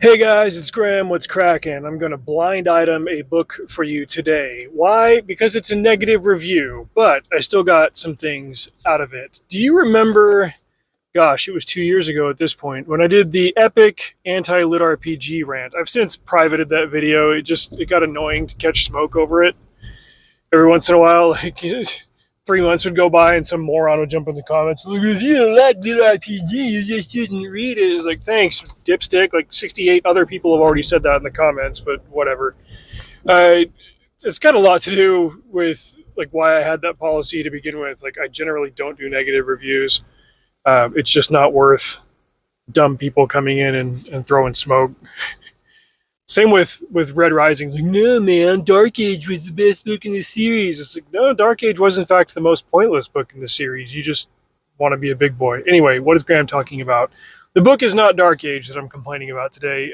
Hey guys, it's Graham. What's cracking? I'm going to blind item a book for you today. Why? Because it's a negative review, but I still got some things out of it. Do you remember, gosh, it was 2 years ago at this point, when I did the epic anti-lit RPG rant? I've since privated that video. It got annoying to catch smoke over it. Every once in a while, like 3 months would go by and some moron would jump in the comments, like, if you don't like lit RPG, you just shouldn't read it. It's like, thanks, dipstick. Like 68 other people have already said that in the comments, but whatever. It's got a lot to do with like why I had that policy to begin with. Like, I generally don't do negative reviews. It's just not worth dumb people coming in and throwing smoke. Same with Red Rising. It's like, no, man, Dark Age was the best book in the series. It's like, no, Dark Age was in fact the most pointless book in the series. You just want to be a big boy. Anyway, what is Graham talking about? The book is not Dark Age that I'm complaining about today.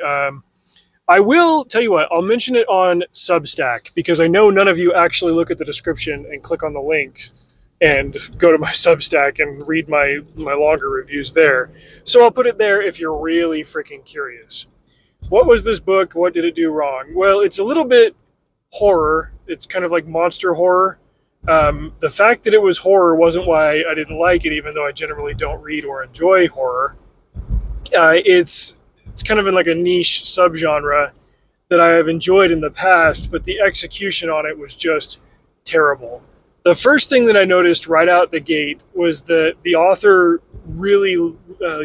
I will tell you what, I'll mention it on Substack because I know none of you actually look at the description and click on the link and go to my Substack and read my longer reviews there. So I'll put it there if you're really freaking curious. What was this book? What did it do wrong? Well, it's a little bit horror. It's kind of like monster horror. The fact that it was horror wasn't why I didn't like it, even though I generally don't read or enjoy horror. It's kind of in like a niche subgenre that I have enjoyed in the past, but the execution on it was just terrible. The first thing that I noticed right out the gate was that the author really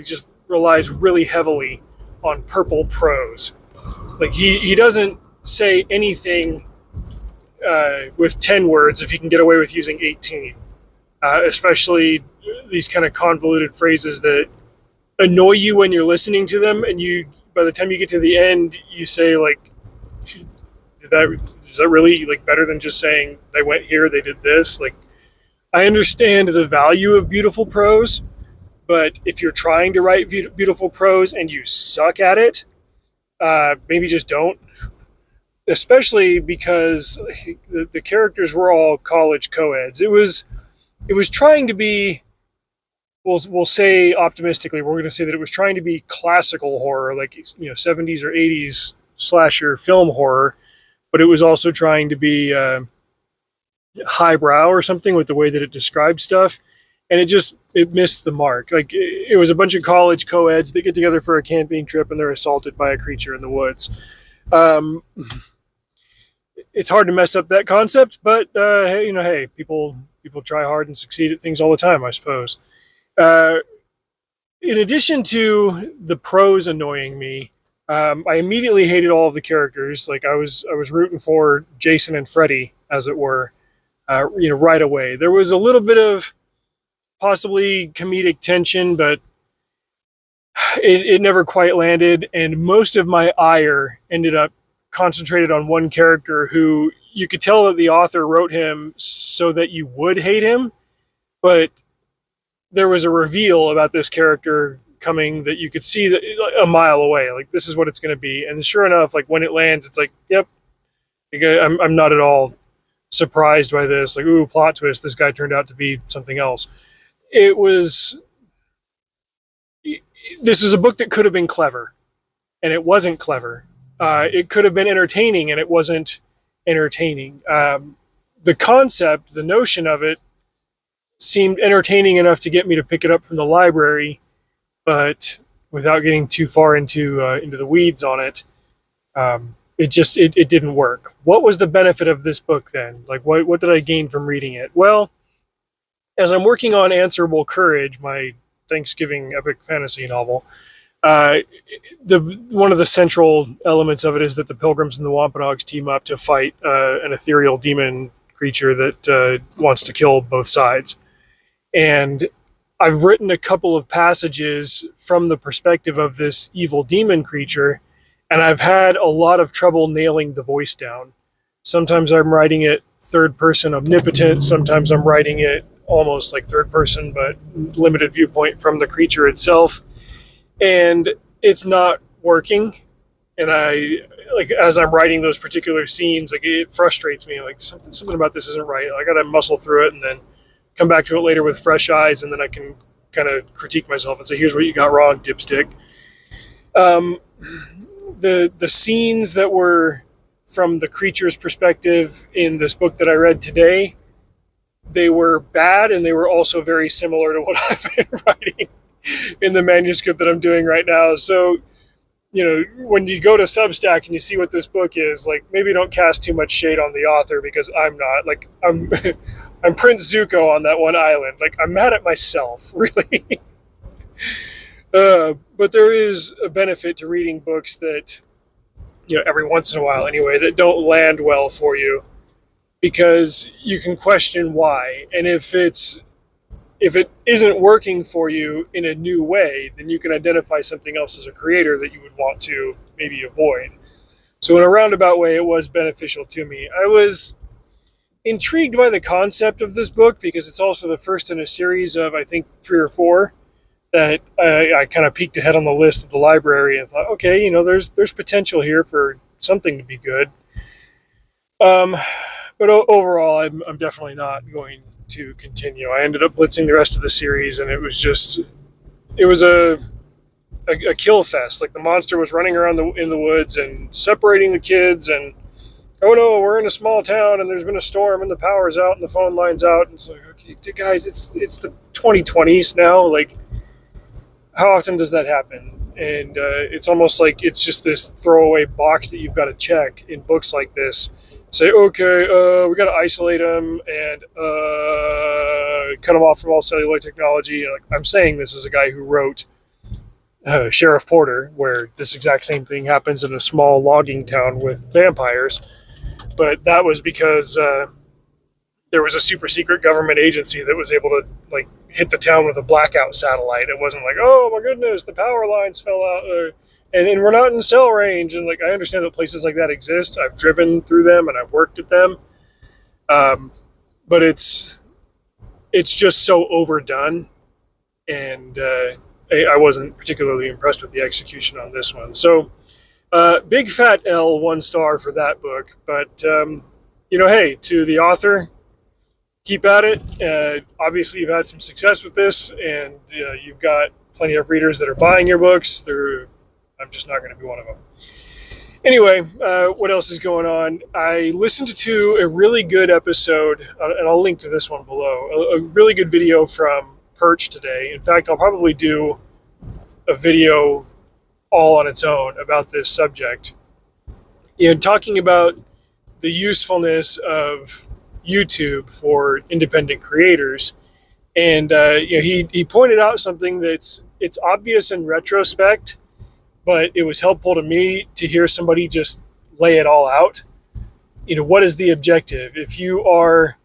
just relies really heavily on purple prose. Like he doesn't say anything with 10 words if he can get away with using 18. Especially these kind of convoluted phrases that annoy you when you're listening to them, and you by the time you get to the end, you say like, is that really like better than just saying they went here, they did this? Like, I understand the value of beautiful prose, but if you're trying to write beautiful prose and you suck at it, maybe just don't. Especially because the characters were all college co-eds. It was trying to be, we'll say optimistically, we're going to say that it was trying to be classical horror, like 70s or 80s slasher film horror, but it was also trying to be highbrow or something with the way that it described stuff. And it missed the mark. Like, it was a bunch of college co-eds that get together for a camping trip and they're assaulted by a creature in the woods. It's hard to mess up that concept, but hey, people try hard and succeed at things all the time, I suppose. In addition to the prose annoying me, I immediately hated all of the characters. Like, I was rooting for Jason and Freddy, as it were, right away. There was a little bit of possibly comedic tension, but it never quite landed, and most of my ire ended up concentrated on one character who you could tell that the author wrote him so that you would hate him, but there was a reveal about this character coming that you could see that a mile away. Like, this is what it's going to be, and sure enough, like when it lands, it's like, yep, I'm not at all surprised by this. Like, ooh, plot twist, this guy turned out to be something else. This is a book that could have been clever, and it wasn't clever. It could have been entertaining, and it wasn't entertaining. The concept, the notion of it, seemed entertaining enough to get me to pick it up from the library, but without getting too far into the weeds on it, it didn't work. What was the benefit of this book then? Like, what did I gain from reading it? Well, as I'm working on Answerable Courage, my Thanksgiving epic fantasy novel, one of the central elements of it is that the Pilgrims and the Wampanoags team up to fight an ethereal demon creature that wants to kill both sides. And I've written a couple of passages from the perspective of this evil demon creature, and I've had a lot of trouble nailing the voice down. Sometimes I'm writing it third person omnipotent, sometimes I'm writing it almost like third person, but limited viewpoint from the creature itself. And it's not working. And as I'm writing those particular scenes, like, it frustrates me. Like, something about this isn't right. I got to muscle through it and then come back to it later with fresh eyes. And then I can kind of critique myself and say, here's what you got wrong, dipstick. the scenes that were from the creature's perspective in this book that I read today, they were bad, and they were also very similar to what I've been writing in the manuscript that I'm doing right now. So, when you go to Substack and you see what this book is, like, maybe don't cast too much shade on the author, because I'm not. Like, I'm I'm Prince Zuko on that one island. Like, I'm mad at myself, really. But there is a benefit to reading books that, every once in a while anyway, that don't land well for you, because you can question why. And if it isn't working for you in a new way, then you can identify something else as a creator that you would want to maybe avoid. So in a roundabout way, it was beneficial to me. I was intrigued by the concept of this book, because it's also the first in a series of, I think, 3 or 4 that I kind of peeked ahead on the list of the library and thought, okay, there's potential here for something to be good. But overall, I'm definitely not going to continue. I ended up blitzing the rest of the series, and it was a kill fest. Like, the monster was running around in the woods and separating the kids, and oh no, we're in a small town and there's been a storm and the power's out and the phone line's out. And it's like, okay, guys, it's the 2020s now. Like, how often does that happen? And it's almost like it's just this throwaway box that you've got to check in books like this. Say, okay, we got to isolate them and cut them off from all cellular technology. And, like, I'm saying this as a guy who wrote Sheriff Porter, where this exact same thing happens in a small logging town with vampires. But that was because there was a super secret government agency that was able to, like, hit the town with a blackout satellite. It wasn't like, oh my goodness, the power lines fell out, and we're not in cell range. And, like, I understand that places like that exist. I've driven through them and I've worked at them, but it's just so overdone, and I wasn't particularly impressed with the execution on this one. So big fat L, 1 star for that book. But hey, to the author, keep at it. Obviously, you've had some success with this, and you've got plenty of readers that are buying your books. I'm just not going to be one of them. Anyway, what else is going on? I listened to a really good episode, and I'll link to this one below, a really good video from Perch today. In fact, I'll probably do a video all on its own about this subject. Talking about the usefulness of YouTube for independent creators, and he pointed out something it's obvious in retrospect, but it was helpful to me to hear somebody just lay it all out. What is the objective? If you are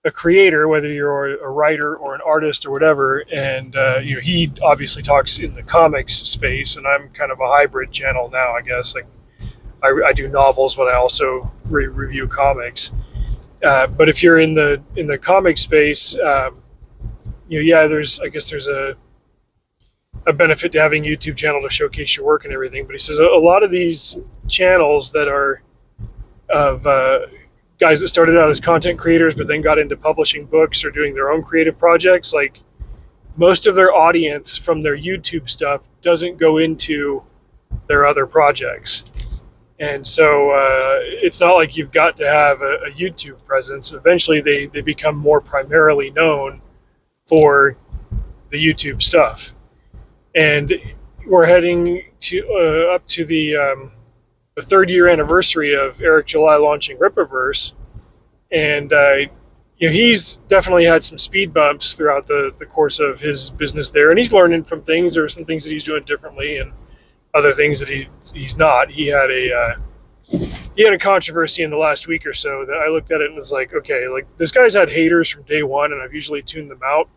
a creator, whether you're a writer or an artist or whatever, and he obviously talks in the comics space, and I'm kind of a hybrid channel now, I guess. Like, I do novels, but I also review comics. But if you're in the comic space, there's a benefit to having a YouTube channel to showcase your work and everything. But he says a lot of these channels that are of guys that started out as content creators but then got into publishing books or doing their own creative projects, like, most of their audience from their YouTube stuff doesn't go into their other projects. And so it's not like you've got to have a YouTube presence. Eventually they become more primarily known for the YouTube stuff. And we're heading to up to the 3rd year anniversary of Eric July launching Rippaverse. And he's definitely had some speed bumps throughout the course of his business there. And he's learning from things. There are some things that he's doing differently, and other things that he's not. He had a controversy in the last week or so that I looked at it and was like, okay, like, this guy's had haters from day one, and I've usually tuned them out.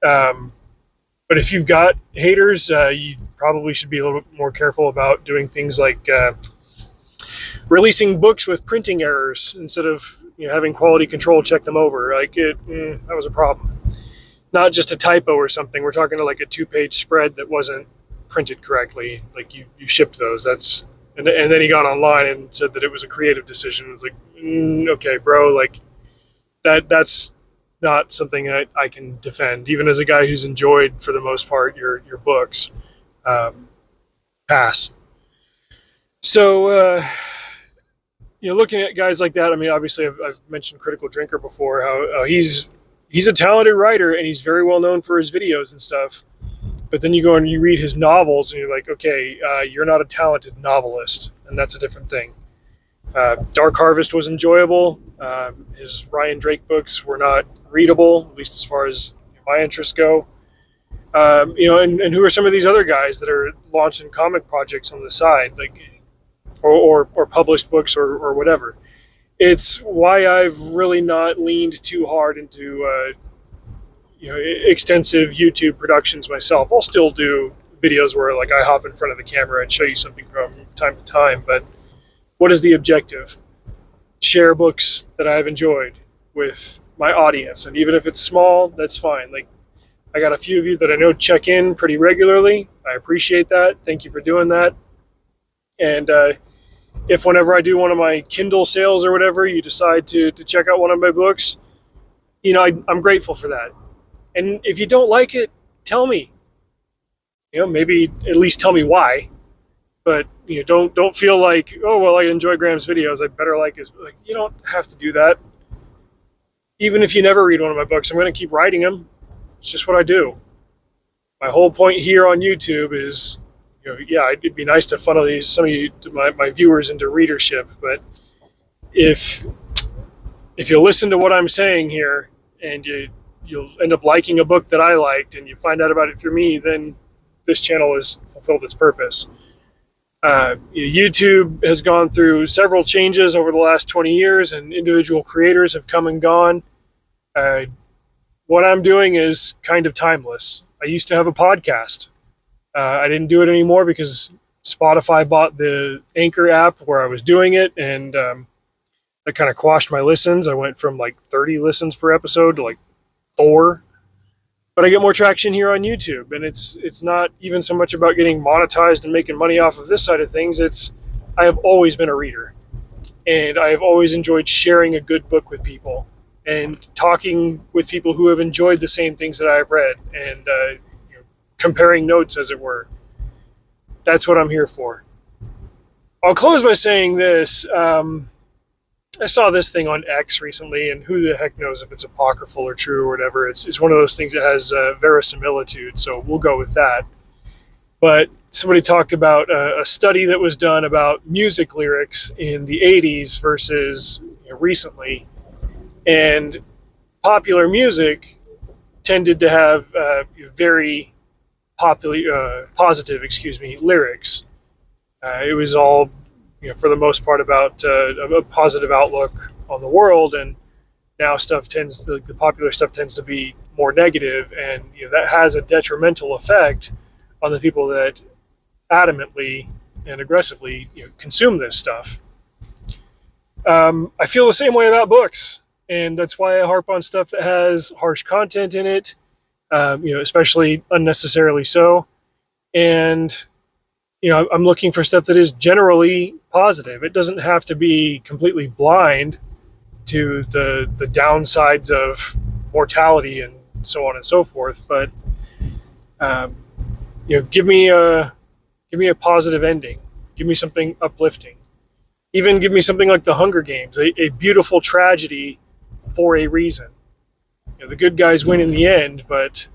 But if you've got haters, you probably should be a little bit more careful about doing things like releasing books with printing errors instead of having quality control check them over. Like, that was a problem. Not just a typo or something. We're talking to, like, a 2-page spread that wasn't printed correctly. Like, you shipped those. And then he got online and said that it was a creative decision. It was like, okay, bro, like, that's not something that I can defend, even as a guy who's enjoyed, for the most part, your books. Pass. So, looking at guys like that, I mean, obviously, I've mentioned Critical Drinker before. How he's a talented writer and he's very well known for his videos and stuff. But then you go and you read his novels and you're like, okay, you're not a talented novelist, and that's a different thing. Dark Harvest was enjoyable. His Ryan Drake books were not readable, at least as far as my interests go. And who are some of these other guys that are launching comic projects on the side, like, or published books or whatever? It's why I've really not leaned too hard into extensive YouTube productions myself. I'll still do videos where like I hop in front of the camera and show you something from time to time, but what is the objective? Share books that I've enjoyed with my audience, and even if it's small, that's fine. Like, I got a few of you that I know check in pretty regularly. I appreciate that. Thank you for doing that. And if whenever I do one of my Kindle sales or whatever, you decide to check out one of my books, I'm grateful for that. And if you don't like it, tell me. Maybe at least tell me why. But don't feel like, oh well, I enjoy Graham's videos, I better like his. Like, you don't have to do that. Even if you never read one of my books, I'm going to keep writing them. It's just what I do. My whole point here on YouTube is, it'd be nice to funnel some of you, my viewers, into readership. But if you listen to what I'm saying here and you'll end up liking a book that I liked and you find out about it through me, then this channel has fulfilled its purpose. YouTube has gone through several changes over the last 20 years, and individual creators have come and gone. What I'm doing is kind of timeless. I used to have a podcast. I didn't do it anymore because Spotify bought the Anchor app where I was doing it, and that kind of quashed my listens. I went from like 30 listens per episode to like 4. But I get more traction here on YouTube, and it's not even so much about getting monetized and making money off of this side of things. I have always been a reader, and I have always enjoyed sharing a good book with people and talking with people who have enjoyed the same things that I've read, and comparing notes, as it were. That's what I'm here for. I'll close by saying this. I saw this thing on X recently, and who the heck knows if it's apocryphal or true or whatever. It's one of those things that has verisimilitude, so we'll go with that. But somebody talked about a study that was done about music lyrics in the 80s versus recently. And popular music tended to have very positive lyrics. It was all for the most part about a positive outlook on the world, and now the popular stuff tends to be more negative, and that has a detrimental effect on the people that adamantly and aggressively consume this stuff. I feel the same way about books, and that's why I harp on stuff that has harsh content in it, especially unnecessarily so, and I'm looking for stuff that is generally positive. It doesn't have to be completely blind to the downsides of mortality and so on and so forth. But give me a positive ending. Give me something uplifting. Even give me something like The Hunger Games, a beautiful tragedy for a reason. The good guys win in the end, but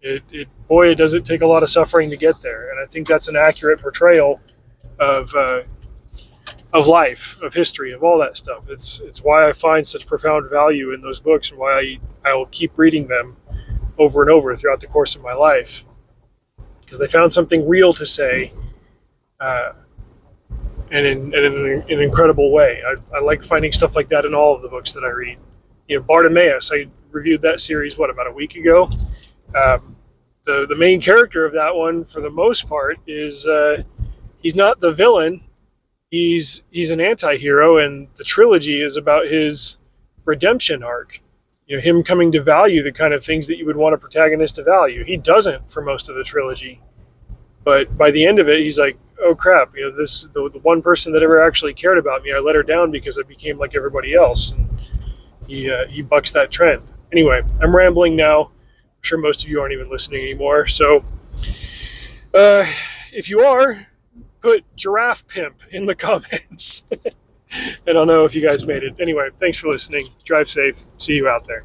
it does it take a lot of suffering to get there. And I think that's an accurate portrayal of life, of history, of all that stuff. It's why I find such profound value in those books, and why I will keep reading them over and over throughout the course of my life, because they found something real to say, and in an incredible way. I like finding stuff like that in all of the books that I read. Bartimaeus, I reviewed that series about a week ago. The main character of that one, for the most part, is he's not the villain. He's an anti-hero, and the trilogy is about his redemption arc. Him coming to value the kind of things that you would want a protagonist to value. He doesn't for most of the trilogy, but by the end of it, he's like, oh crap, the one person that ever actually cared about me, I let her down because I became like everybody else. And he bucks that trend. Anyway, I'm rambling now. I'm sure most of you aren't even listening anymore. So if you are, put giraffe pimp in the comments. I don't know if you guys made it. Anyway, thanks for listening. Drive safe. See you out there.